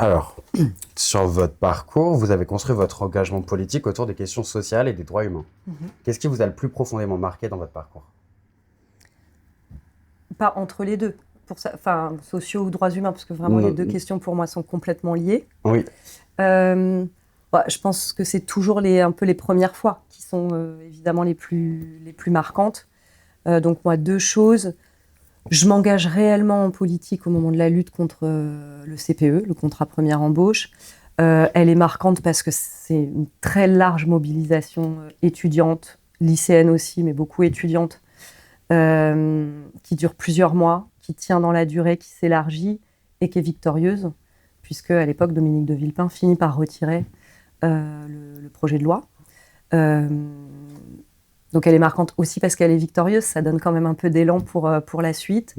Alors, sur votre parcours, vous avez construit votre engagement politique autour des questions sociales et des droits humains. Qu'est-ce qui vous a le plus profondément marqué dans votre parcours? Pas entre les deux, enfin sociaux ou droits humains, parce que vraiment les deux questions pour moi sont complètement liées. Oui. Je pense que c'est toujours un peu les premières fois qui sont évidemment les plus marquantes. Donc moi, deux choses. Je m'engage réellement en politique au moment de la lutte contre le CPE, le contrat première embauche. Elle est marquante parce que c'est une très large mobilisation étudiante, lycéenne aussi, mais beaucoup étudiante, qui dure plusieurs mois, qui tient dans la durée, qui s'élargit et qui est victorieuse, puisque à l'époque, Dominique de Villepin finit par retirer le projet de loi. Donc elle est marquante aussi parce qu'elle est victorieuse, ça donne quand même un peu d'élan pour la suite.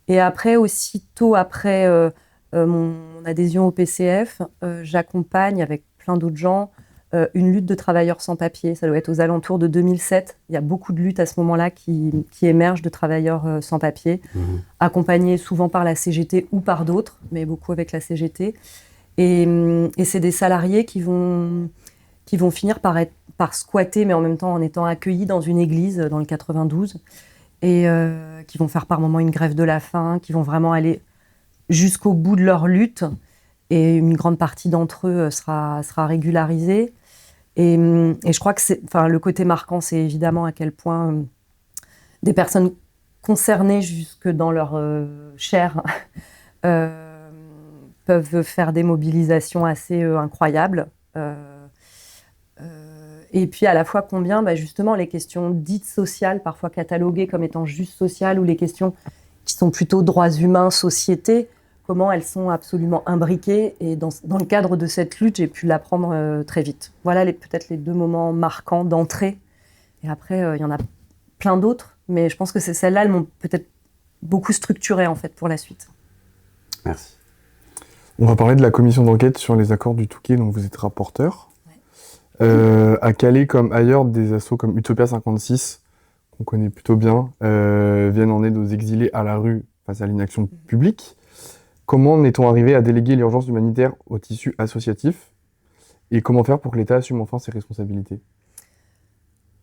Et après, aussitôt après mon adhésion au PCF, j'accompagne avec plein d'autres gens une lutte de travailleurs sans papier. Ça doit être aux alentours de 2007. Il y a beaucoup de luttes à ce moment-là qui émergent de travailleurs sans papier, accompagnés souvent par la CGT ou par d'autres, mais beaucoup avec la CGT. Et c'est des salariés qui vont finir par squatter, mais en même temps en étant accueillis dans une église dans le 92, et qui vont faire par moments une grève de la faim, qui vont vraiment aller jusqu'au bout de leur lutte, et une grande partie d'entre eux sera régularisée. Et je crois que le côté marquant, c'est évidemment à quel point des personnes concernées jusque dans leur chair peuvent faire des mobilisations assez incroyables. Et puis à la fois combien, justement, les questions dites sociales, parfois cataloguées comme étant juste sociales, ou les questions qui sont plutôt droits humains, société, comment elles sont absolument imbriquées. Et dans le cadre de cette lutte, j'ai pu l'apprendre très vite. Voilà peut-être les deux moments marquants d'entrée. Et après, il y en a plein d'autres, mais je pense que celles-là, elles m'ont peut-être beaucoup structurée en fait pour la suite. Merci. On va parler de la commission d'enquête sur les accords du Touquet, dont vous êtes rapporteur. À Calais comme ailleurs, des assos comme Utopia 56, qu'on connaît plutôt bien, viennent en aide aux exilés à la rue face à l'inaction publique. Comment en est-on arrivé à déléguer l'urgence humanitaire au tissu associatif? Et comment faire pour que l'État assume enfin ses responsabilités?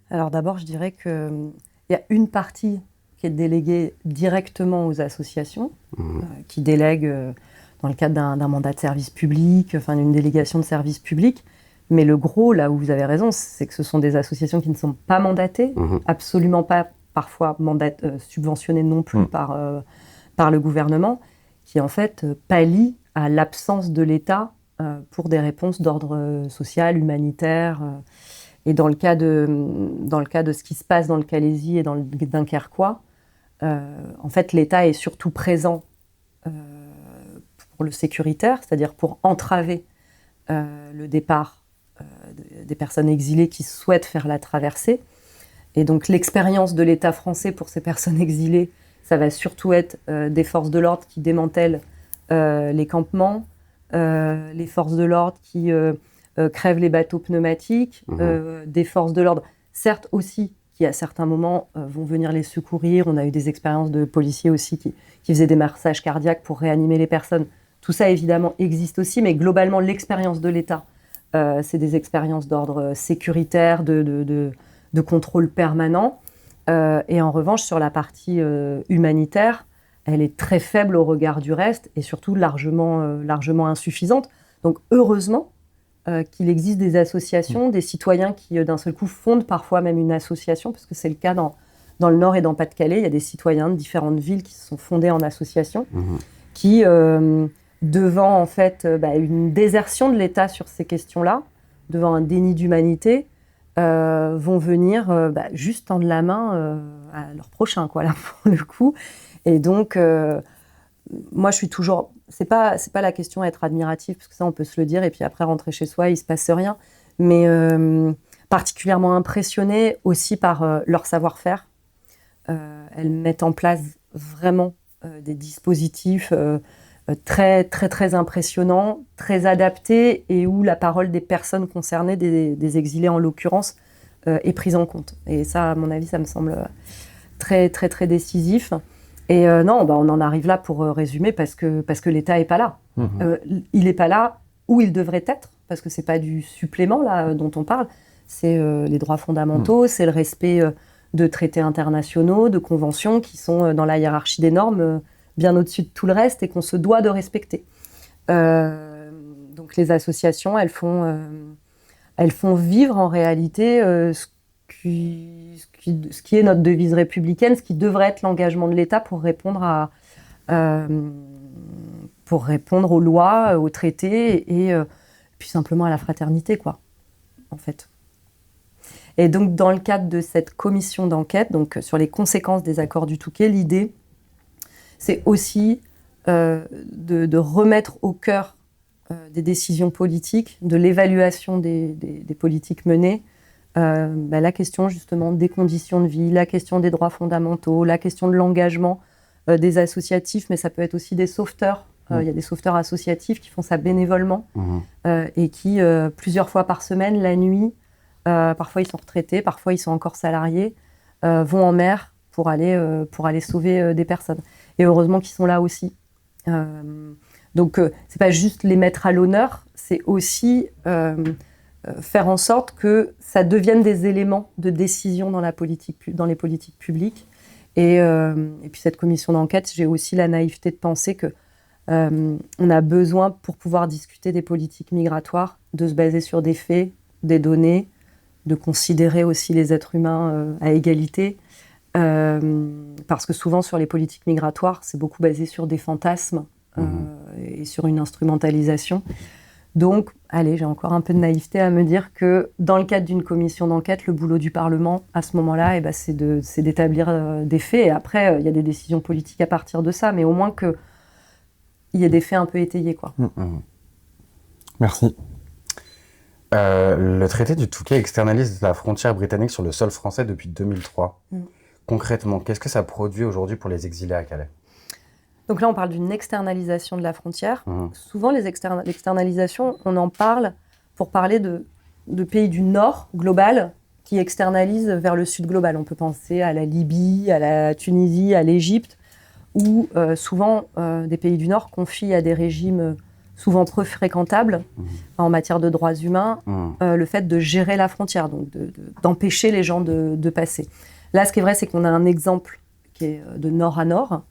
Alors d'abord, je dirais qu'il y a une partie qui est déléguée directement aux associations, qui délèguent dans le cadre d'un mandat de service public, d'une délégation de service public. Mais le gros, là où vous avez raison, c'est que ce sont des associations qui ne sont pas mandatées, absolument pas parfois subventionnées non plus par le gouvernement, qui en fait pallient à l'absence de l'État pour des réponses d'ordre social, humanitaire. Et dans le cas de ce qui se passe dans le Calaisis et dans le Dunkerquois, en fait l'État est surtout présent pour le sécuritaire, c'est-à-dire pour entraver le départ des personnes exilées qui souhaitent faire la traversée. Et donc l'expérience de l'État français pour ces personnes exilées, ça va surtout être des forces de l'ordre qui démantèlent les campements, les forces de l'ordre qui crèvent les bateaux pneumatiques, des forces de l'ordre, certes aussi, qui à certains moments vont venir les secourir. On a eu des expériences de policiers aussi qui faisaient des massages cardiaques pour réanimer les personnes. Tout ça évidemment existe aussi, mais globalement l'expérience de l'État, c'est des expériences d'ordre sécuritaire, de contrôle permanent. Et en revanche, sur la partie humanitaire, elle est très faible au regard du reste et surtout largement insuffisante. Donc heureusement qu'il existe des associations, des citoyens qui d'un seul coup fondent parfois même une association, parce que c'est le cas dans le Nord et dans Pas-de-Calais. Il y a des citoyens de différentes villes qui se sont fondés en association, qui... devant en fait une désertion de l'État sur ces questions-là, devant un déni d'humanité, vont venir juste tendre la main à leur prochain, quoi, là, pour le coup. Et donc, moi, je suis toujours... C'est pas la question d'être admiratif, parce que ça, on peut se le dire, et puis après, rentrer chez soi, il se passe rien. Mais particulièrement impressionnée aussi par leur savoir-faire. Elles mettent en place vraiment des dispositifs... très, très, très impressionnant, très adapté, et où la parole des personnes concernées, des exilés en l'occurrence, est prise en compte. Et ça, à mon avis, ça me semble très, très, très décisif. Et non, on en arrive là pour résumer parce que l'État n'est pas là. Il n'est pas là où il devrait être, parce que ce n'est pas du supplément là, dont on parle, c'est les droits fondamentaux, c'est le respect de traités internationaux, de conventions qui sont dans la hiérarchie des normes bien au-dessus de tout le reste et qu'on se doit de respecter. Donc les associations, elles font vivre en réalité ce qui est notre devise républicaine, ce qui devrait être l'engagement de l'État pour répondre aux lois, aux traités et puis simplement à la fraternité, quoi, en fait. Et donc, dans le cadre de cette commission d'enquête, donc sur les conséquences des accords du Touquet, l'idée, c'est aussi de remettre au cœur des décisions politiques, de l'évaluation des politiques menées, la question justement des conditions de vie, la question des droits fondamentaux, la question de l'engagement des associatifs, mais ça peut être aussi des sauveteurs. Il y a des sauveteurs associatifs qui font ça bénévolement et qui, plusieurs fois par semaine, la nuit, parfois ils sont retraités, parfois ils sont encore salariés, vont en mer pour aller sauver des personnes. Et heureusement qu'ils sont là aussi. Donc, c'est pas juste les mettre à l'honneur, c'est aussi faire en sorte que ça devienne des éléments de décision dans les politiques publiques. Et puis cette commission d'enquête, j'ai aussi la naïveté de penser que on a besoin, pour pouvoir discuter des politiques migratoires, de se baser sur des faits, des données, de considérer aussi les êtres humains à égalité. Parce que souvent, sur les politiques migratoires, c'est beaucoup basé sur des fantasmes et sur une instrumentalisation. Donc, allez, j'ai encore un peu de naïveté à me dire que dans le cadre d'une commission d'enquête, le boulot du Parlement, à ce moment-là, c'est d'établir des faits. Et après, il y a des décisions politiques à partir de ça, mais au moins qu'il y ait des faits un peu étayés, quoi. Merci. Le traité du Touquet externalise la frontière britannique sur le sol français depuis 2003. Concrètement, qu'est-ce que ça produit aujourd'hui pour les exilés à Calais ? Donc là, on parle d'une externalisation de la frontière. Souvent, l'externalisation, on en parle pour parler de pays du Nord global qui externalisent vers le Sud global. On peut penser à la Libye, à la Tunisie, à l'Égypte, où souvent des pays du Nord confient à des régimes souvent peu fréquentables en matière de droits humains le fait de gérer la frontière, donc d'empêcher les gens de passer. Là, ce qui est vrai, c'est qu'on a un exemple qui est de nord à nord,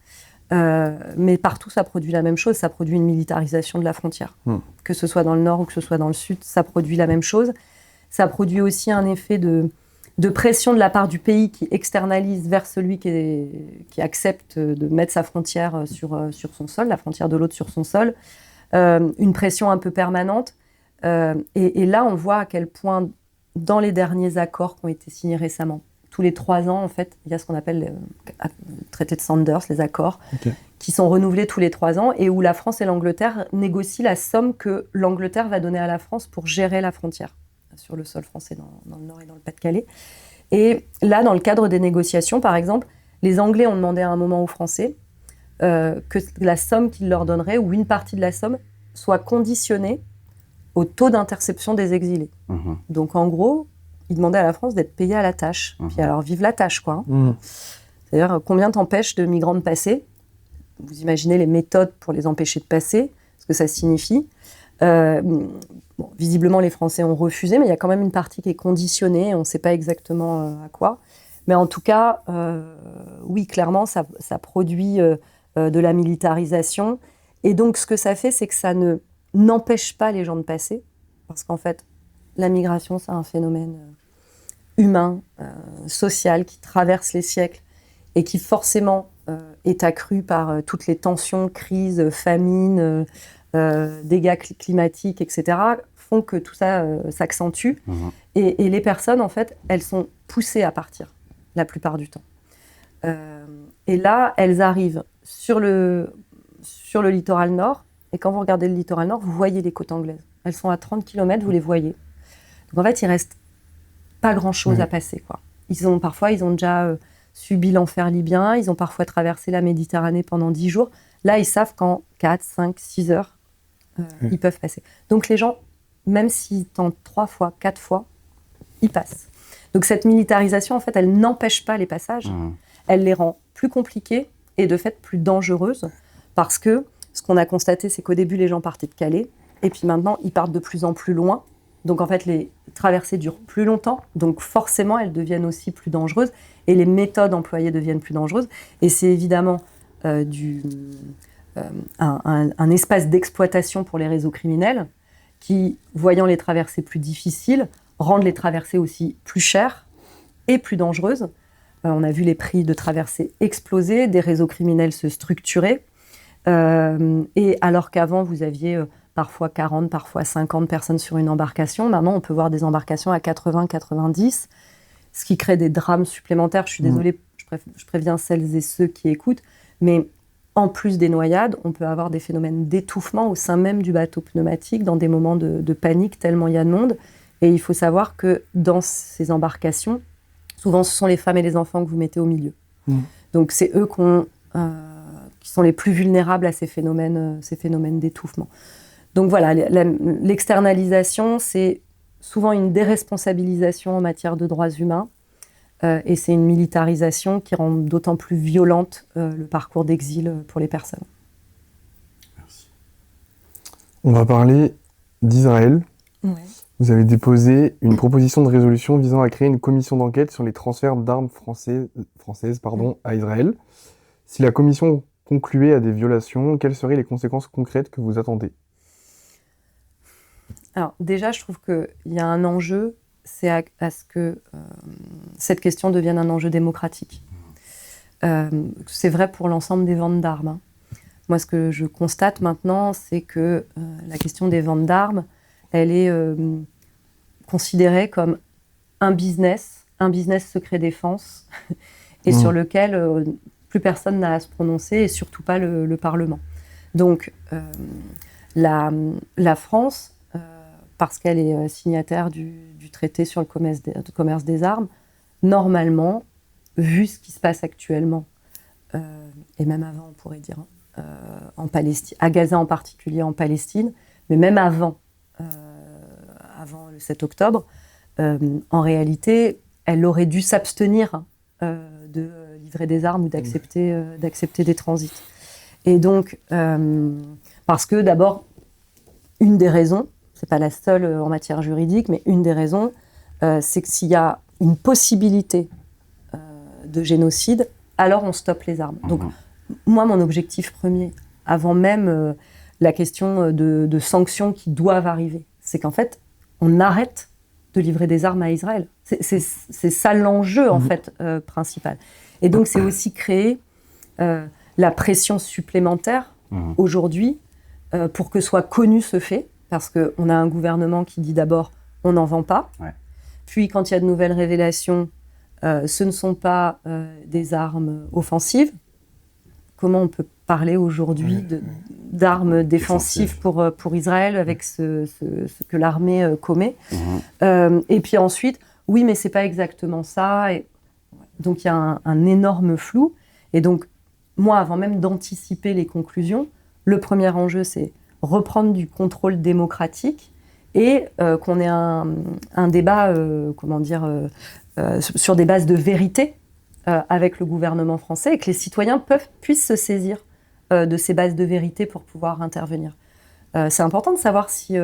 mais partout, ça produit la même chose, ça produit une militarisation de la frontière. Que ce soit dans le nord ou que ce soit dans le sud, ça produit la même chose. Ça produit aussi un effet de pression de la part du pays qui externalise vers celui qui accepte de mettre sa frontière sur son sol, la frontière de l'autre sur son sol. Une pression un peu permanente. Et là, on voit à quel point, dans les derniers accords qui ont été signés récemment, tous les 3 ans, en fait, il y a ce qu'on appelle le traité de Sanders, les accords, qui sont renouvelés tous les 3 ans et où la France et l'Angleterre négocient la somme que l'Angleterre va donner à la France pour gérer la frontière sur le sol français dans le Nord et dans le Pas-de-Calais. Et là, dans le cadre des négociations, par exemple, les Anglais ont demandé à un moment aux Français que la somme qu'ils leur donneraient, ou une partie de la somme, soit conditionnée au taux d'interception des exilés. Donc, en gros, ils demandaient à la France d'être payés à la tâche. Puis alors, vive la tâche, quoi. C'est-à-dire, combien t'empêche de migrants de passer ? Vous imaginez les méthodes pour les empêcher de passer, ce que ça signifie. Visiblement, les Français ont refusé, mais il y a quand même une partie qui est conditionnée, on ne sait pas exactement à quoi. Mais en tout cas, oui, clairement, ça produit de la militarisation. Et donc, ce que ça fait, c'est que ça n'empêche pas les gens de passer, parce qu'en fait, la migration, c'est un phénomène humain, social, qui traverse les siècles et qui forcément est accru par toutes les tensions, crises, famines, dégâts climatiques, etc., font que tout ça s'accentue. Et les personnes, en fait, elles sont poussées à partir, la plupart du temps. Et là, elles arrivent sur le littoral nord, et quand vous regardez le littoral nord, vous voyez les côtes anglaises. Elles sont à 30 km, vous les voyez. Donc en fait, il ne reste pas grand-chose à passer, quoi. Parfois, ils ont déjà subi l'enfer libyen, ils ont parfois traversé la Méditerranée pendant 10 jours. Là, ils savent qu'en 4, 5, 6 heures, ils peuvent passer. Donc les gens, même s'ils tentent 3 fois, 4 fois, ils passent. Donc cette militarisation, en fait, elle n'empêche pas les passages, elle les rend plus compliqués et de fait plus dangereuse, parce que ce qu'on a constaté, c'est qu'au début, les gens partaient de Calais, et puis maintenant, ils partent de plus en plus loin. Donc en fait, les traversées durent plus longtemps, donc forcément, elles deviennent aussi plus dangereuses, et les méthodes employées deviennent plus dangereuses. Et c'est évidemment un espace d'exploitation pour les réseaux criminels qui, voyant les traversées plus difficiles, rendent les traversées aussi plus chères et plus dangereuses. On a vu les prix de traversées exploser, des réseaux criminels se structurer. Et alors qu'avant, vous aviez parfois 40, parfois 50 personnes sur une embarcation, maintenant on peut voir des embarcations à 80, 90, ce qui crée des drames supplémentaires. Je suis désolée, je préviens celles et ceux qui écoutent, mais en plus des noyades, on peut avoir des phénomènes d'étouffement au sein même du bateau pneumatique, dans des moments de panique, tellement il y a de monde. Et il faut savoir que dans ces embarcations, souvent ce sont les femmes et les enfants que vous mettez au milieu. Donc c'est eux qui sont les plus vulnérables à ces phénomènes d'étouffement. Donc voilà, l'externalisation, c'est souvent une déresponsabilisation en matière de droits humains, et c'est une militarisation qui rend d'autant plus violente le parcours d'exil pour les personnes. Merci. On va parler d'Israël. Ouais. Vous avez déposé une proposition de résolution visant à créer une commission d'enquête sur les transferts d'armes françaises à Israël. Si la commission concluait à des violations, quelles seraient les conséquences concrètes que vous attendez ? Alors déjà, je trouve qu'il y a un enjeu, c'est à ce que cette question devienne un enjeu démocratique. C'est vrai pour l'ensemble des ventes d'armes. Moi, ce que je constate maintenant, c'est que la question des ventes d'armes, elle est considérée comme un business secret défense, et sur lequel plus personne n'a à se prononcer, et surtout pas le Parlement. Donc, la France, parce qu'elle est signataire du traité sur le commerce des armes, normalement, vu ce qui se passe actuellement, et même avant, on pourrait dire, en Palestine, à Gaza en particulier, en Palestine, mais même avant le 7 octobre, en réalité, elle aurait dû s'abstenir de livrer des armes ou d'accepter des transits. Et donc, parce que d'abord, une des raisons, c'est pas la seule en matière juridique, mais une des raisons, c'est que s'il y a une possibilité de génocide, alors on stoppe les armes. Donc, moi, mon objectif premier, avant même la question de sanctions qui doivent arriver, c'est qu'en fait, on arrête de livrer des armes à Israël. C'est ça l'enjeu, en fait, principal. Et donc, c'est aussi créer la pression supplémentaire, aujourd'hui, pour que soit connu ce fait, parce qu'on a un gouvernement qui dit d'abord « on n'en vend pas ouais. ». Puis, quand il y a de nouvelles révélations, ce ne sont pas des armes offensives. Comment on peut parler aujourd'hui d'armes défensives pour Israël avec ce que l'armée commet et puis ensuite, oui, mais c'est pas exactement ça. Et donc, il y a un énorme flou. Et donc, moi, avant même d'anticiper les conclusions, le premier enjeu, c'est reprendre du contrôle démocratique et qu'on ait un débat, sur des bases de vérité avec le gouvernement français et que les citoyens puissent se saisir de ces bases de vérité pour pouvoir intervenir. C'est important de savoir si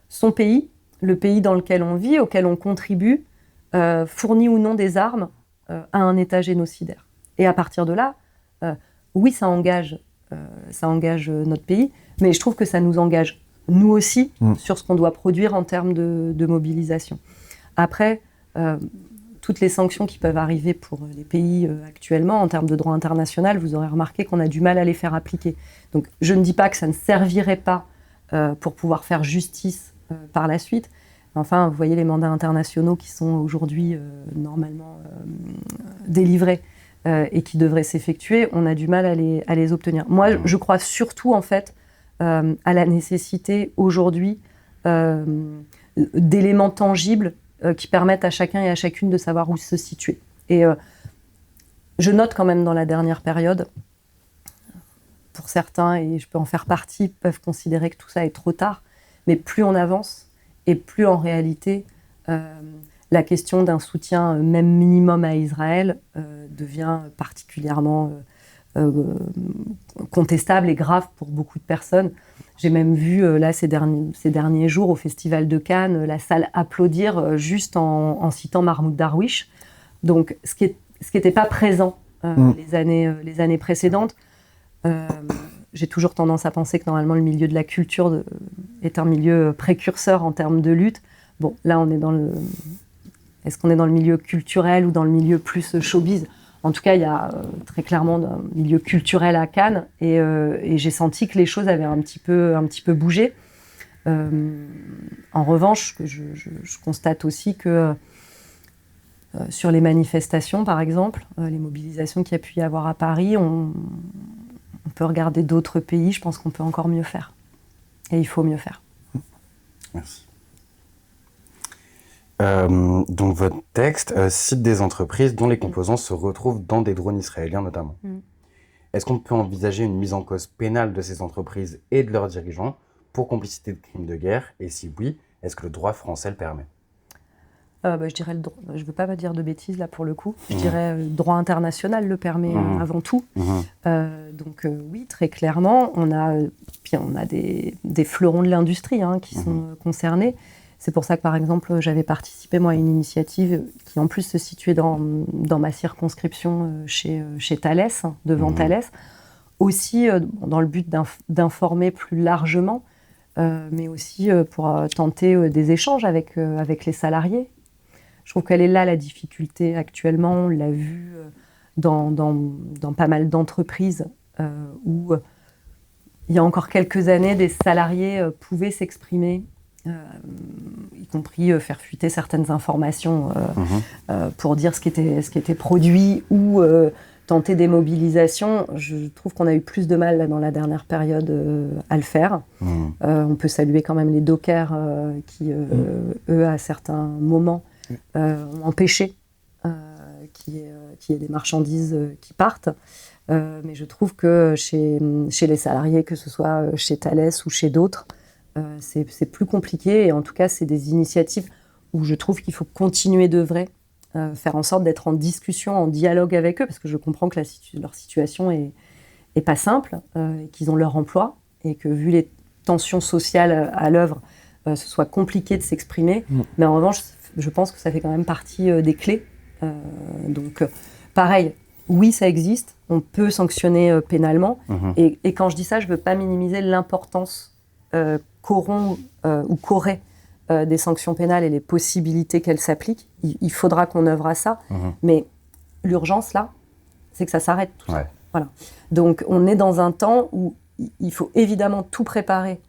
son pays, le pays dans lequel on vit, auquel on contribue, fournit ou non des armes à un État génocidaire. Et à partir de là, oui, ça engage notre pays, mais je trouve que ça nous engage, nous aussi, sur ce qu'on doit produire en termes de mobilisation. Après, toutes les sanctions qui peuvent arriver pour les pays actuellement, en termes de droit international, vous aurez remarqué qu'on a du mal à les faire appliquer. Donc, je ne dis pas que ça ne servirait pas pour pouvoir faire justice par la suite. Enfin, vous voyez les mandats internationaux qui sont aujourd'hui normalement délivrés et qui devraient s'effectuer, on a du mal à les obtenir. Moi, je crois surtout, en fait, à la nécessité aujourd'hui d'éléments tangibles qui permettent à chacun et à chacune de savoir où se situer. Et je note quand même dans la dernière période, pour certains, et je peux en faire partie, peuvent considérer que tout ça est trop tard, mais plus on avance, et plus en réalité, la question d'un soutien même minimum à Israël devient particulièrement contestable et grave pour beaucoup de personnes. J'ai même vu là ces derniers jours au Festival de Cannes la salle applaudir juste en citant Mahmoud Darwish. Donc ce qui n'était pas présent les années précédentes. J'ai toujours tendance à penser que normalement le milieu de la culture est un milieu précurseur en termes de lutte. Bon, là on est est-ce qu'on est dans le milieu culturel ou dans le milieu plus showbiz? En tout cas, il y a très clairement un milieu culturel à Cannes et j'ai senti que les choses avaient un petit peu bougé. En revanche, je constate aussi que sur les manifestations, par exemple, les mobilisations qu'il y a pu y avoir à Paris, on peut regarder d'autres pays, je pense qu'on peut encore mieux faire. Et il faut mieux faire. Merci. Donc votre texte cite des entreprises dont les composants se retrouvent dans des drones israéliens notamment. Est-ce qu'on peut envisager une mise en cause pénale de ces entreprises et de leurs dirigeants pour complicité de crimes de guerre? Et si oui, est-ce que le droit français le permet? Je dirais je ne veux pas dire de bêtises là pour le coup. Je dirais le droit international le permet avant tout. Donc oui, très clairement, on a des fleurons de l'industrie qui sont concernés. C'est pour ça que par exemple, j'avais participé moi à une initiative qui en plus se situait dans ma circonscription chez Thales, devant Thales, aussi dans le but d'informer plus largement, mais aussi pour tenter des échanges avec les salariés. Je trouve qu'elle est là la difficulté actuellement. On l'a vu dans pas mal d'entreprises où il y a encore quelques années, des salariés pouvaient s'exprimer, y compris faire fuiter certaines informations pour dire ce qui était produit ou tenter des mobilisations. Je trouve qu'on a eu plus de mal là, dans la dernière période à le faire. On peut saluer quand même les dockers qui, eux, à certains moments, ont empêché qu'il y ait des marchandises qui partent. Mais je trouve que chez les salariés, que ce soit chez Thales ou chez d'autres, c'est plus compliqué. Et en tout cas, c'est des initiatives où je trouve qu'il faut continuer d'œuvrer, faire en sorte d'être en discussion, en dialogue avec eux, parce que je comprends que leur situation est pas simple, et qu'ils ont leur emploi, et que vu les tensions sociales à l'œuvre, ce soit compliqué de s'exprimer. Mais en revanche, je pense que ça fait quand même partie des clés. Donc, pareil, oui, ça existe, on peut sanctionner pénalement. Et quand je dis ça, je ne veux pas minimiser l'importance qu'auront ou qu'auraient des sanctions pénales et les possibilités qu'elles s'appliquent. Il faudra qu'on œuvre à ça. Mais l'urgence, là, c'est que ça s'arrête tout ça. Voilà. Donc, on est dans un temps où il faut évidemment tout préparer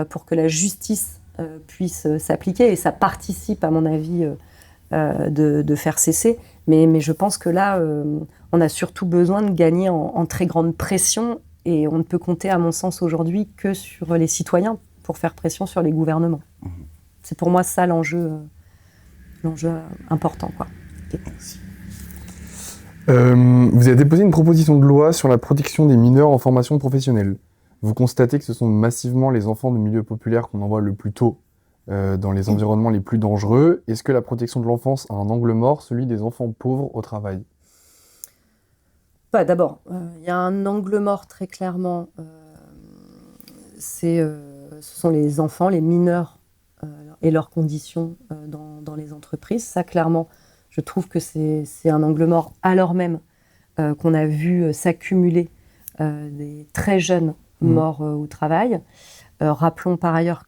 pour que la justice puisse s'appliquer. Et ça participe, à mon avis, de faire cesser. Mais je pense que là, on a surtout besoin de gagner en très grande pression. Et on ne peut compter, à mon sens, aujourd'hui que sur les citoyens pour faire pression sur les gouvernements. C'est pour moi ça l'enjeu important, quoi. Merci. Vous avez déposé une proposition de loi sur la protection des mineurs en formation professionnelle. Vous constatez que ce sont massivement les enfants de milieux populaires qu'on envoie le plus tôt dans les environnements les plus dangereux. Est-ce que la protection de l'enfance a un angle mort, celui des enfants pauvres au travail? D'abord, il y a un angle mort très clairement. Ce sont les enfants, les mineurs et leurs conditions dans les entreprises. Ça, clairement, je trouve que c'est un angle mort, alors même qu'on a vu s'accumuler des très jeunes morts au travail. Rappelons par ailleurs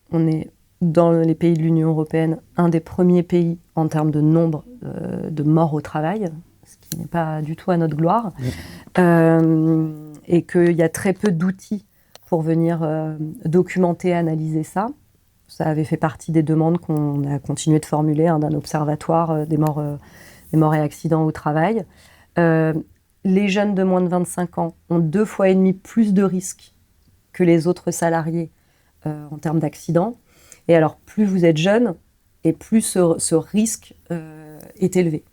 qu'on est, dans les pays de l'Union européenne, un des premiers pays en termes de nombre de morts au travail, ce qui n'est pas du tout à notre gloire, et qu'il y a très peu d'outils pour venir documenter, analyser ça. Ça avait fait partie des demandes qu'on a continué de formuler d'un observatoire des morts et accidents au travail. Les jeunes de moins de 25 ans ont 2,5 fois plus de risques que les autres salariés en termes d'accidents. Et alors, plus vous êtes jeune, et plus ce risque est élevé.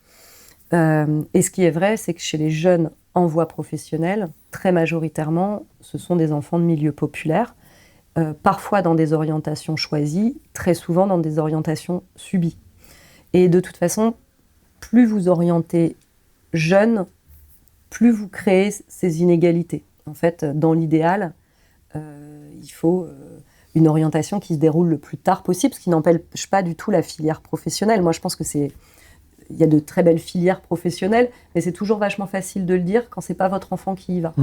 Et ce qui est vrai, c'est que chez les jeunes en voie professionnelle, très majoritairement, ce sont des enfants de milieux populaires, parfois dans des orientations choisies, très souvent dans des orientations subies. Et de toute façon, plus vous orientez jeune, plus vous créez ces inégalités. En fait, dans l'idéal, il faut une orientation qui se déroule le plus tard possible, ce qui n'empêche pas du tout la filière professionnelle. Moi, je pense que il y a de très belles filières professionnelles, mais c'est toujours vachement facile de le dire quand c'est pas votre enfant qui y va.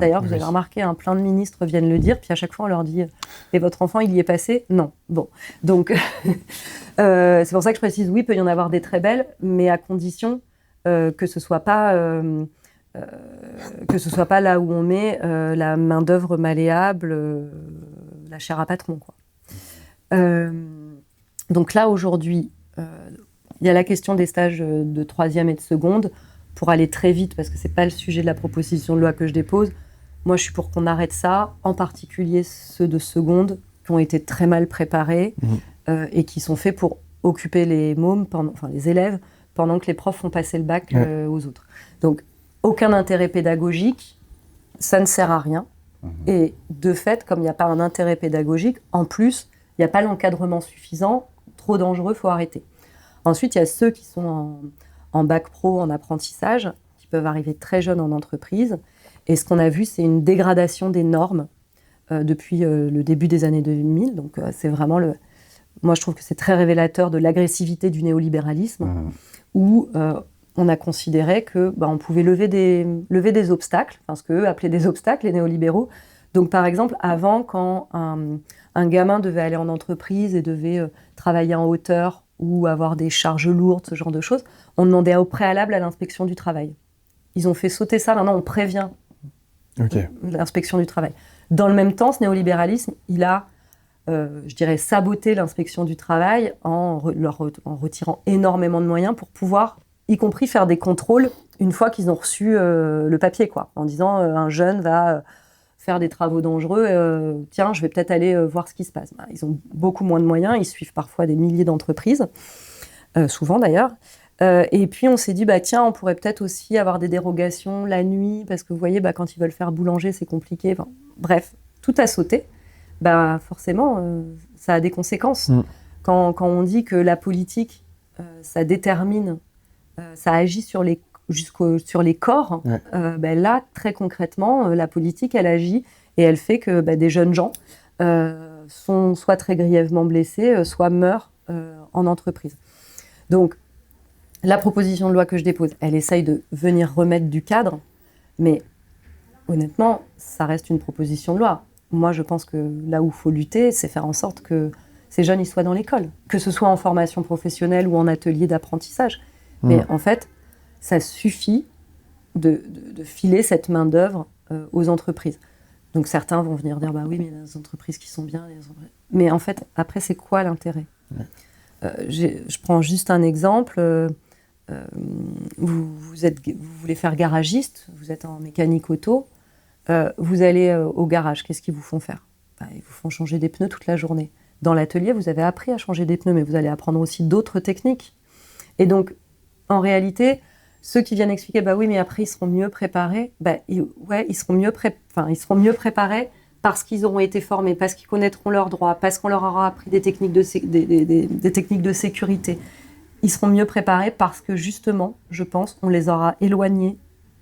D'ailleurs, vous avez remarqué, plein de ministres viennent le dire, puis à chaque fois on leur dit « Et votre enfant, il y est passé ?» Non. Bon. Donc, c'est pour ça que je précise, oui, il peut y en avoir des très belles, mais à condition que ce soit pas là où on met la main-d'œuvre malléable, la chair à patron, quoi. Donc là, aujourd'hui, il y a la question des stages de 3e et de seconde. Pour aller très vite, parce que ce n'est pas le sujet de la proposition de loi que je dépose, moi, je suis pour qu'on arrête ça, en particulier ceux de seconde, qui ont été très mal préparés et qui sont faits pour occuper les mômes, les élèves, pendant que les profs font passer le bac aux autres. Donc, aucun intérêt pédagogique, ça ne sert à rien. Et de fait, comme il n'y a pas un intérêt pédagogique, en plus, il n'y a pas l'encadrement suffisant, trop dangereux, il faut arrêter. Ensuite, il y a ceux qui sont en bac pro, en apprentissage, qui peuvent arriver très jeunes en entreprise. Et ce qu'on a vu, c'est une dégradation des normes depuis le début des années 2000. Donc, c'est vraiment moi, je trouve que c'est très révélateur de l'agressivité du néolibéralisme, où on a considéré que on pouvait lever des obstacles, ce qu'eux appelaient des obstacles, les néolibéraux. Donc, par exemple, avant, quand un gamin devait aller en entreprise et devait travailler en hauteur ou avoir des charges lourdes, ce genre de choses, on demandait au préalable à l'inspection du travail. Ils ont fait sauter ça, maintenant on prévient l'inspection du travail. Dans le même temps, ce néolibéralisme, il a, je dirais, saboté l'inspection du travail en retirant énormément de moyens pour pouvoir, y compris faire des contrôles une fois qu'ils ont reçu le papier, quoi, en disant un jeune va faire des travaux dangereux, tiens, je vais peut-être aller voir ce qui se passe. Ils ont beaucoup moins de moyens, ils suivent parfois des milliers d'entreprises, souvent d'ailleurs. Et puis on s'est dit, tiens, on pourrait peut-être aussi avoir des dérogations la nuit, parce que vous voyez, quand ils veulent faire boulanger, c'est compliqué. Bref, tout a sauté. Forcément, ça a des conséquences. Quand on dit que la politique, ça détermine, ça agit sur les corps, là, très concrètement, la politique, elle agit et elle fait que des jeunes gens sont soit très grièvement blessés, soit meurent en entreprise. Donc, la proposition de loi que je dépose, elle essaye de venir remettre du cadre, mais honnêtement, ça reste une proposition de loi. Moi, je pense que là où il faut lutter, c'est faire en sorte que ces jeunes ils soient dans l'école, que ce soit en formation professionnelle ou en atelier d'apprentissage. Mais en fait, ça suffit de filer cette main-d'œuvre aux entreprises. Donc certains vont venir dire oui, mais il y a des entreprises qui sont bien. Mais en fait, après, c'est quoi l'intérêt ? Je prends juste un exemple. Vous voulez faire garagiste, vous êtes en mécanique auto, vous allez au garage, qu'est-ce qu'ils vous font faire ? Ils vous font changer des pneus toute la journée. Dans l'atelier, vous avez appris à changer des pneus, mais vous allez apprendre aussi d'autres techniques. Et donc, en réalité, ceux qui viennent expliquer, oui, mais après, ils seront mieux préparés, ils seront mieux préparés parce qu'ils auront été formés, parce qu'ils connaîtront leurs droits, parce qu'on leur aura appris des techniques des techniques de sécurité. Ils seront mieux préparés parce que, justement, je pense, on les aura éloignés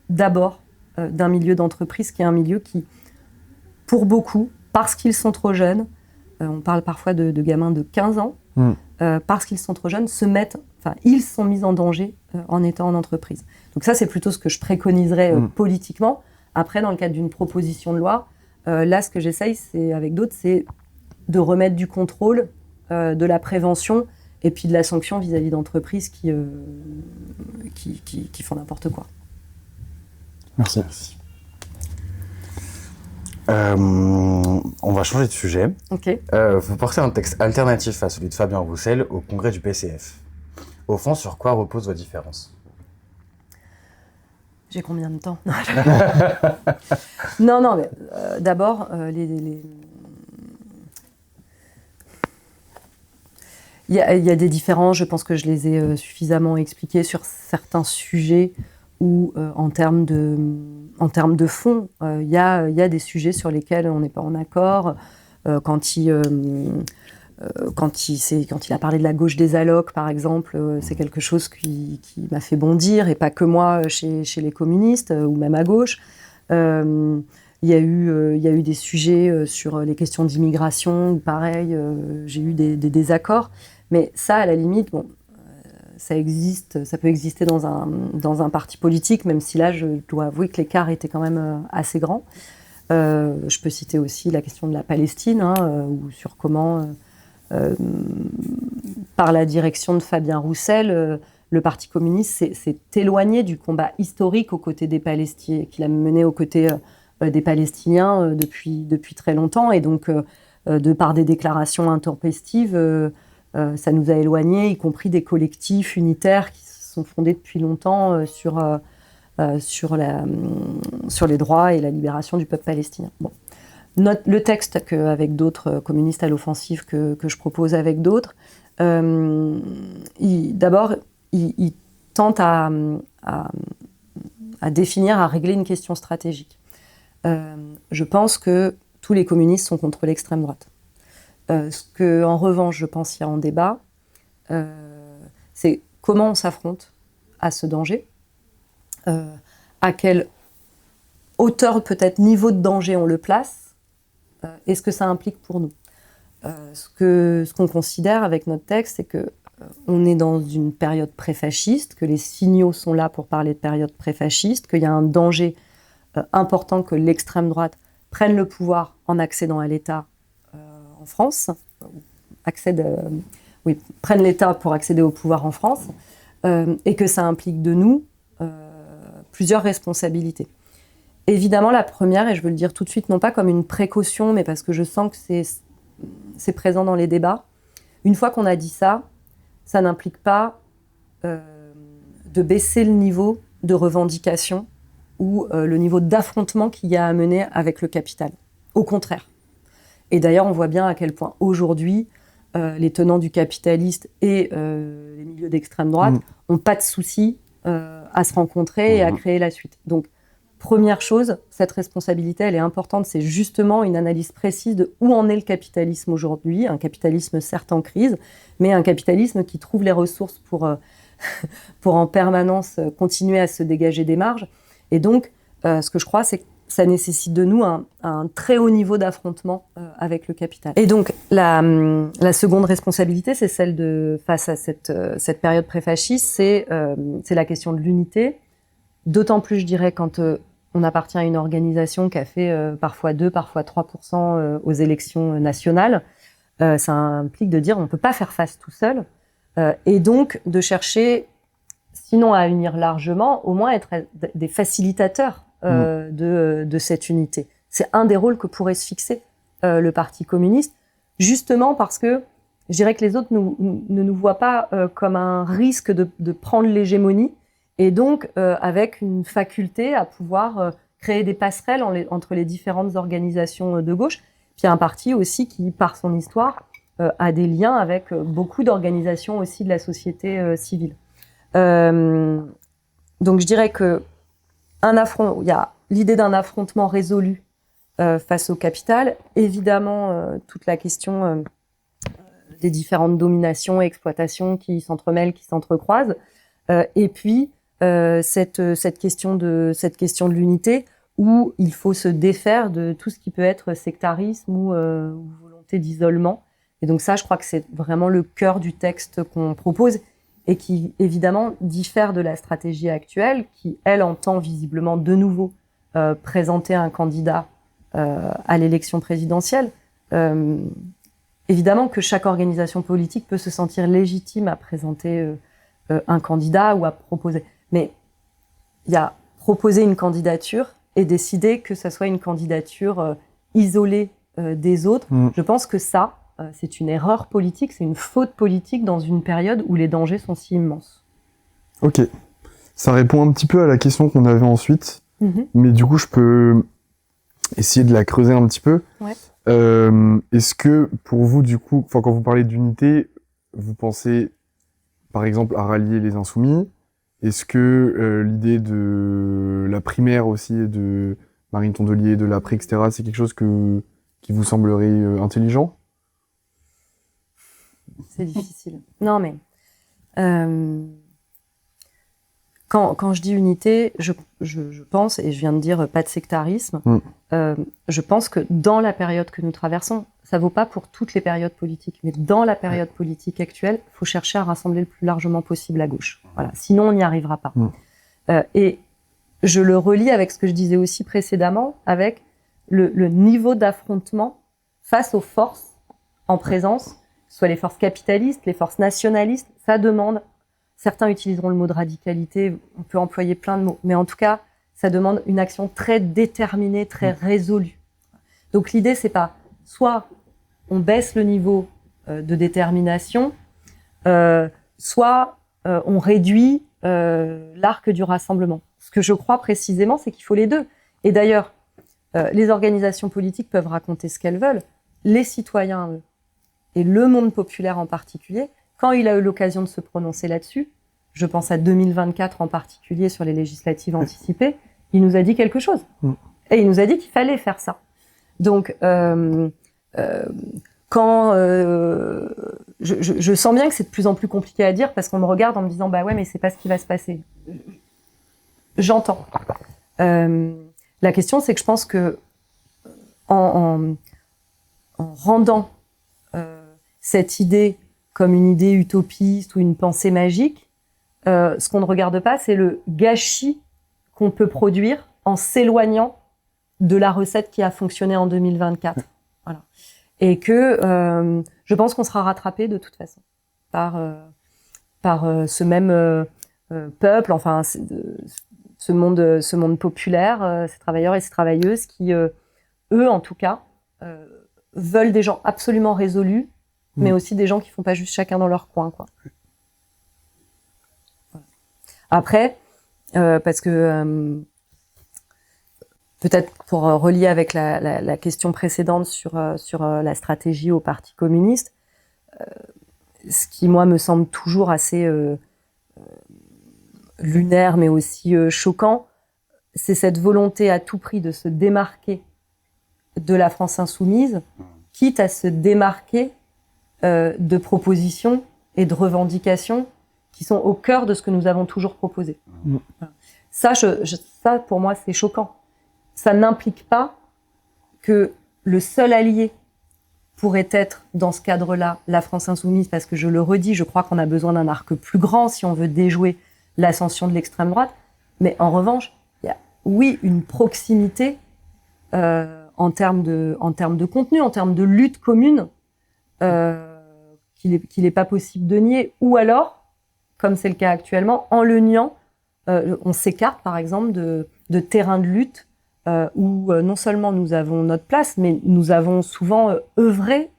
d'abord d'un milieu d'entreprise qui est un milieu qui, pour beaucoup, parce qu'ils sont trop jeunes, on parle parfois de gamins de 15 ans, parce qu'ils sont trop jeunes, ils sont mis en danger en étant en entreprise. Donc ça, c'est plutôt ce que je préconiserais politiquement. Après, dans le cadre d'une proposition de loi, là, ce que j'essaye, avec d'autres, c'est de remettre du contrôle, de la prévention et puis de la sanction vis-à-vis d'entreprises qui font n'importe quoi. Merci. On va changer de sujet. Ok. Vous portez un texte alternatif à celui de Fabien Roussel au congrès du PCF. Au fond, sur quoi reposent vos différences ? J'ai combien de temps ? Non, mais d'abord, il y a des différences, je pense que je les ai suffisamment expliquées sur certains sujets où, en termes de fond, il y a des sujets sur lesquels on n'est pas en accord. Quand il quand il a parlé de la gauche des allocs, par exemple, c'est quelque chose qui m'a fait bondir, et pas que moi chez les communistes, ou même à gauche. Il y a eu des sujets sur les questions d'immigration, où pareil, j'ai eu des désaccords. Mais ça, à la limite, bon, ça peut exister dans un parti politique, même si là, je dois avouer que l'écart était quand même assez grand. Je peux citer aussi la question de la Palestine, ou sur comment, par la direction de Fabien Roussel, le Parti communiste s'est éloigné du combat historique aux côtés des Palestiniens, qu'il a mené aux côtés des Palestiniens depuis très longtemps. Et donc, de par des déclarations intempestives, ça nous a éloignés, y compris des collectifs unitaires qui se sont fondés depuis longtemps sur les droits et la libération du peuple palestinien. Bon. Le texte avec d'autres communistes à l'offensive que je propose avec d'autres, d'abord, il tente à définir, à régler une question stratégique. Je pense que tous les communistes sont contre l'extrême droite. Ce que, en revanche, je pense qu'il y a en débat, c'est comment on s'affronte à ce danger, à quelle hauteur, peut-être niveau de danger on le place, et ce que ça implique pour nous. Ce qu'on considère avec notre texte, c'est que on est dans une période pré-fasciste, que les signaux sont là pour parler de période pré-fasciste, qu'il y a un danger important que l'extrême droite prenne le pouvoir en accédant à l'État en France, prenne l'État pour accéder au pouvoir en France, et que ça implique de nous plusieurs responsabilités. Évidemment, la première, et je veux le dire tout de suite, non pas comme une précaution, mais parce que je sens que c'est présent dans les débats, une fois qu'on a dit ça, ça n'implique pas de baisser le niveau de revendication ou le niveau d'affrontement qu'il y a à mener avec le capital. Au contraire. Et d'ailleurs, on voit bien à quel point aujourd'hui, les tenants du capitaliste et les milieux d'extrême droite n'ont pas de souci à se rencontrer et à créer la suite. Donc, première chose, cette responsabilité, elle est importante. C'est justement une analyse précise de où en est le capitalisme aujourd'hui. Un capitalisme certes en crise, mais un capitalisme qui trouve les ressources pour en permanence continuer à se dégager des marges. Et donc, ce que je crois, c'est que ça nécessite de nous un très haut niveau d'affrontement avec le capital. Et donc, la seconde responsabilité, c'est celle face à cette période pré-fasciste, c'est la question de l'unité. D'autant plus, je dirais, quand on appartient à une organisation qui a fait parfois 2, parfois 3% aux élections nationales. Ça implique de dire on ne peut pas faire face tout seul. Et donc, de chercher, sinon à unir largement, au moins être des facilitateurs de cette unité. C'est un des rôles que pourrait se fixer le Parti communiste, justement parce que je dirais que les autres ne nous voient pas comme un risque de prendre l'hégémonie, et donc avec une faculté à pouvoir créer des passerelles entre les différentes organisations de gauche. Puis il y a un parti aussi qui, par son histoire, a des liens avec beaucoup d'organisations aussi de la société civile. Donc je dirais que il y a l'idée d'un affrontement résolu face au capital. Évidemment, toute la question des différentes dominations et exploitations qui s'entremêlent, qui s'entrecroisent. Et puis, cette question de l'unité, où il faut se défaire de tout ce qui peut être sectarisme ou volonté d'isolement. Et donc ça, je crois que c'est vraiment le cœur du texte qu'on propose et qui, évidemment, diffère de la stratégie actuelle qui, elle, entend visiblement de nouveau présenter un candidat à l'élection présidentielle. Évidemment que chaque organisation politique peut se sentir légitime à présenter un candidat ou à proposer. Mais il y a proposer une candidature et décider que ça soit une candidature isolée des autres. Je pense que ça, c'est une erreur politique, c'est une faute politique dans une période où les dangers sont si immenses. Ok. Ça répond un petit peu à la question qu'on avait ensuite, mais du coup, je peux essayer de la creuser un petit peu. Ouais. Est-ce que, pour vous, du coup, quand vous parlez d'unité, vous pensez, par exemple, à rallier les insoumis? Est-ce que l'idée de la primaire aussi, de Marine Tondelier, de l'après, etc., c'est quelque chose qui vous semblerait intelligent? C'est difficile. Non, mais quand je dis unité, je pense, et je viens de dire pas de sectarisme, je pense que dans la période que nous traversons, ça vaut pas pour toutes les périodes politiques, mais dans la période politique actuelle, il faut chercher à rassembler le plus largement possible à gauche. Voilà. Sinon, on n'y arrivera pas. Et je le relie avec ce que je disais aussi précédemment, avec le niveau d'affrontement face aux forces en présence, soit les forces capitalistes, les forces nationalistes. Ça demande, certains utiliseront le mot de radicalité, on peut employer plein de mots, mais en tout cas, ça demande une action très déterminée, très résolue. Donc l'idée, c'est pas soit on baisse le niveau de détermination, soit on réduit l'arc du rassemblement. Ce que je crois précisément, c'est qu'il faut les deux. Et d'ailleurs, les organisations politiques peuvent raconter ce qu'elles veulent. Les citoyens, eux, et le monde populaire en particulier, quand il a eu l'occasion de se prononcer là-dessus, je pense à 2024 en particulier sur les législatives anticipées, il nous a dit quelque chose. Et il nous a dit qu'il fallait faire ça. Donc, quand je sens bien que c'est de plus en plus compliqué à dire parce qu'on me regarde en me disant bah ouais mais c'est pas ce qui va se passer. J'entends. La question c'est que je pense que en rendant cette idée comme une idée utopiste ou une pensée magique, ce qu'on ne regarde pas c'est le gâchis qu'on peut produire en s'éloignant de la recette qui a fonctionné en 2024. Voilà. Et que je pense qu'on sera rattrapé de toute façon par ce même peuple, enfin ce monde populaire, ces travailleurs et ces travailleuses qui, eux en tout cas, veulent des gens absolument résolus, mais aussi des gens qui font pas juste chacun dans leur coin, quoi. Voilà. Après, parce que peut-être pour relier avec la question précédente sur la stratégie au Parti communiste, ce qui, moi, me semble toujours assez lunaire, mais aussi choquant, c'est cette volonté à tout prix de se démarquer de la France insoumise, quitte à se démarquer de propositions et de revendications qui sont au cœur de ce que nous avons toujours proposé. Ça, ça, pour moi, c'est choquant. Ça n'implique pas que le seul allié pourrait être, dans ce cadre-là, la France insoumise, parce que je le redis, je crois qu'on a besoin d'un arc plus grand si on veut déjouer l'ascension de l'extrême droite. Mais en revanche, il y a, oui, une proximité en termes de contenu, en termes de lutte commune, qu'il n'est pas possible de nier. Ou alors, comme c'est le cas actuellement, en le niant, on s'écarte, par exemple, de terrains de lutte où non seulement nous avons notre place, mais nous avons souvent œuvré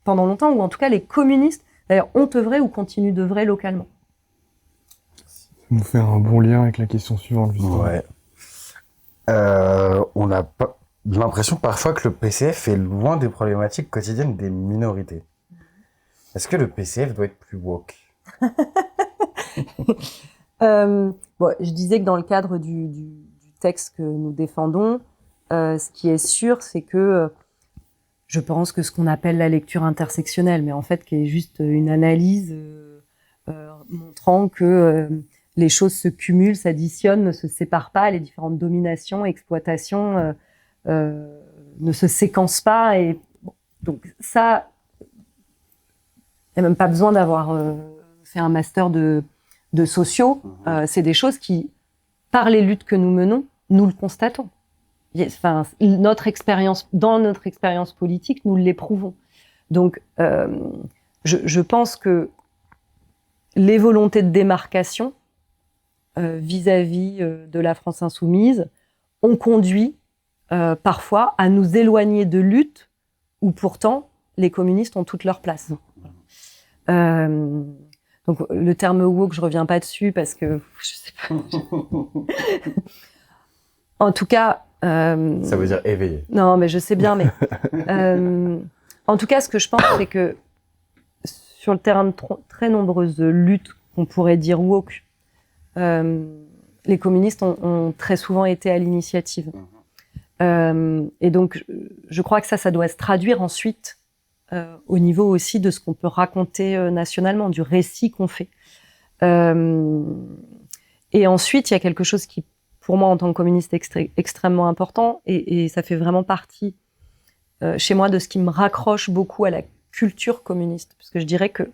pendant longtemps, ou en tout cas les communistes, d'ailleurs, ont œuvré ou continuent d'œuvrer localement. Ça nous fait un bon lien avec la question suivante, justement. Ouais. On a pas l'impression parfois que le PCF est loin des problématiques quotidiennes des minorités. Est-ce que le PCF doit être plus woke? Bon, je disais que dans le cadre du texte que nous défendons, ce qui est sûr, c'est que je pense que ce qu'on appelle la lecture intersectionnelle, mais en fait qui est juste une analyse montrant que les choses se cumulent, s'additionnent, ne se séparent pas, les différentes dominations, exploitations ne se séquencent pas. Et bon, donc ça, il n'y a même pas besoin d'avoir fait un master de sociaux. C'est des choses qui, par les luttes que nous menons, nous le constatons. Enfin, dans notre expérience politique, nous l'éprouvons. Donc, je pense que les volontés de démarcation vis-à-vis de la France insoumise ont conduit parfois à nous éloigner de luttes où pourtant les communistes ont toute leur place. Donc le terme woke, je reviens pas dessus parce que je sais pas. En tout cas, ça veut dire éveillé. Non, mais je sais bien, mais en tout cas, ce que je pense, c'est que sur le terrain de très nombreuses luttes qu'on pourrait dire woke, les communistes ont très souvent été à l'initiative. Et donc, je crois que ça doit se traduire ensuite au niveau aussi de ce qu'on peut raconter nationalement, du récit qu'on fait. Et ensuite, il y a quelque chose qui, pour moi, en tant que communiste, est extrêmement important, et ça fait vraiment partie chez moi de ce qui me raccroche beaucoup à la culture communiste, parce que je dirais que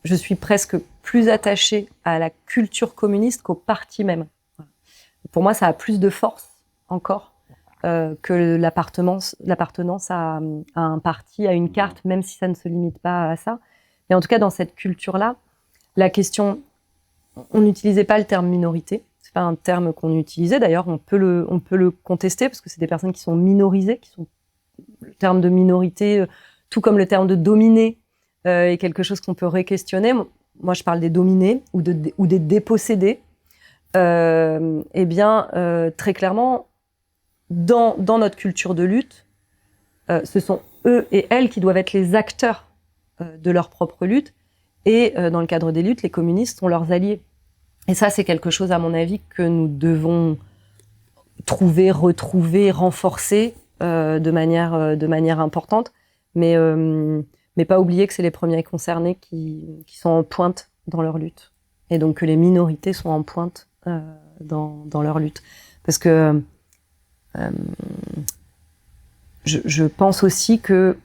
je suis presque plus attachée à la culture communiste qu'au parti même. Pour moi, ça a plus de force encore que l'appartenance à un parti, à une carte, même si ça ne se limite pas à ça. Mais en tout cas, dans cette culture-là, la question, on n'utilisait pas le terme minorité. C'est pas un terme qu'on utilisait. D'ailleurs, on peut le contester parce que c'est des personnes qui sont minorisées, qui sont le terme de minorité, tout comme le terme de dominé, est quelque chose qu'on peut re-questionner. Moi, je parle des dominés ou des dépossédés. Eh bien, très clairement, dans notre culture de lutte, ce sont eux et elles qui doivent être les acteurs de leur propre lutte. Et dans le cadre des luttes, les communistes sont leurs alliés. Et ça, c'est quelque chose, à mon avis, que nous devons trouver, retrouver, renforcer de manière importante. Mais pas oublier que c'est les premiers concernés qui sont en pointe dans leur lutte. Et donc que les minorités sont en pointe dans leur lutte. Parce que je pense aussi que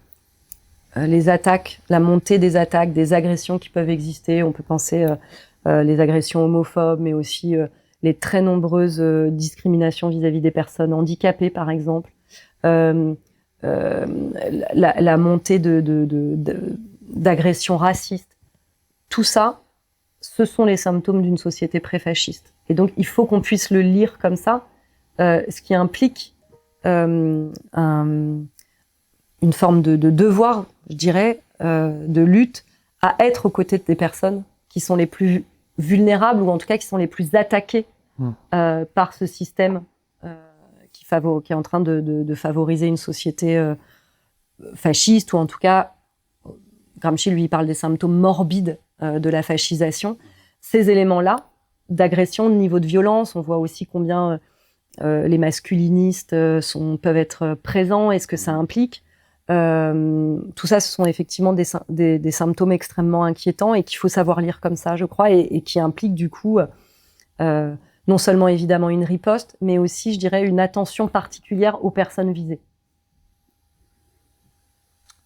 les attaques, la montée des attaques, des agressions qui peuvent exister, on peut penser les agressions homophobes, mais aussi les très nombreuses discriminations vis-à-vis des personnes handicapées, par exemple, la montée d'agressions racistes. Tout ça, ce sont les symptômes d'une société pré-fasciste. Et donc, il faut qu'on puisse le lire comme ça, ce qui implique une forme de devoir, je dirais, de lutte à être aux côtés des personnes qui sont les plus vulnérables, ou en tout cas qui sont les plus attaquées par ce système qui est en train de favoriser une société fasciste, ou en tout cas, Gramsci, lui, il parle des symptômes morbides de la fascisation. Ces éléments-là, d'agression, de niveau de violence, on voit aussi combien les masculinistes peuvent être présents et ce que ça implique. Tout ça, ce sont effectivement des symptômes extrêmement inquiétants et qu'il faut savoir lire comme ça, je crois, et qui impliquent du coup non seulement évidemment une riposte, mais aussi, je dirais, une attention particulière aux personnes visées.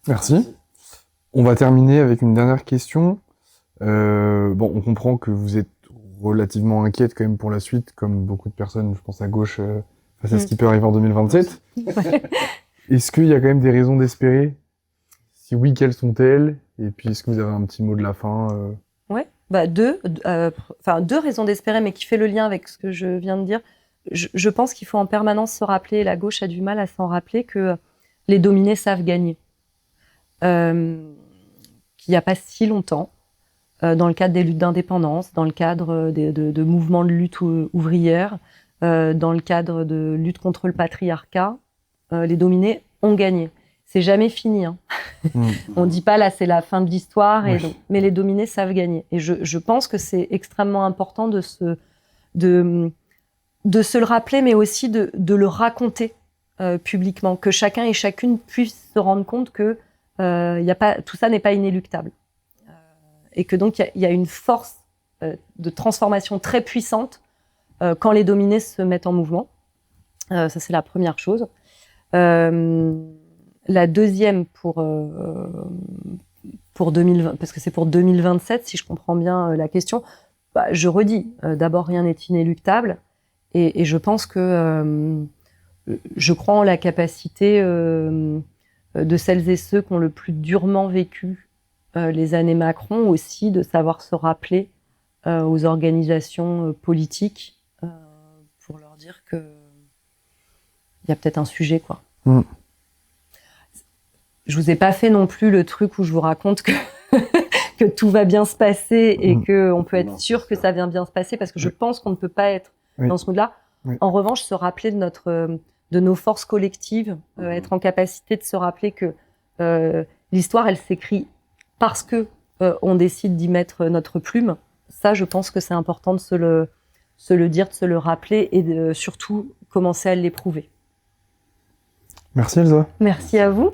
Merci. On va terminer avec une dernière question. On comprend que vous êtes relativement inquiète quand même pour la suite, comme beaucoup de personnes, je pense à gauche, face à ce qui peut arriver en 2027. Ouais. Est-ce qu'il y a quand même des raisons d'espérer? Si oui, quelles sont-elles? Et puis, est-ce que vous avez un petit mot de la fin? Ouais, deux raisons d'espérer, mais qui fait le lien avec ce que je viens de dire. Je pense qu'il faut en permanence se rappeler, la gauche a du mal à s'en rappeler, que les dominés savent gagner. Qu'il n'y a pas si longtemps, dans le cadre des luttes d'indépendance, dans le cadre de mouvements de lutte ouvrière, dans le cadre de lutte contre le patriarcat, les dominés ont gagné. C'est jamais fini. Hein. On dit pas là c'est la fin de l'histoire, mais les dominés savent gagner. Et je pense que c'est extrêmement important de se le rappeler, mais aussi de le raconter publiquement, que chacun et chacune puisse se rendre compte que tout ça n'est pas inéluctable. Et que donc il y a une force de transformation très puissante quand les dominés se mettent en mouvement. Ça, c'est la première chose. La deuxième pour 2020, parce que c'est pour 2027, si je comprends bien la question, je redis, d'abord, rien n'est inéluctable, et je pense que je crois en la capacité de celles et ceux qui ont le plus durement vécu les années Macron aussi, de savoir se rappeler aux organisations politiques pour leur dire que il y a peut-être un sujet, quoi. Je vous ai pas fait non plus le truc où je vous raconte que tout va bien se passer et qu'on peut être sûr que ça vient bien se passer, parce que je pense qu'on ne peut pas être dans ce mood-là. En revanche, se rappeler de nos forces collectives, être en capacité de se rappeler que l'histoire, elle s'écrit parce que on décide d'y mettre notre plume. Ça, je pense que c'est important de se le dire, de se le rappeler, et de surtout commencer à l'éprouver. Merci Elsa. Merci à vous.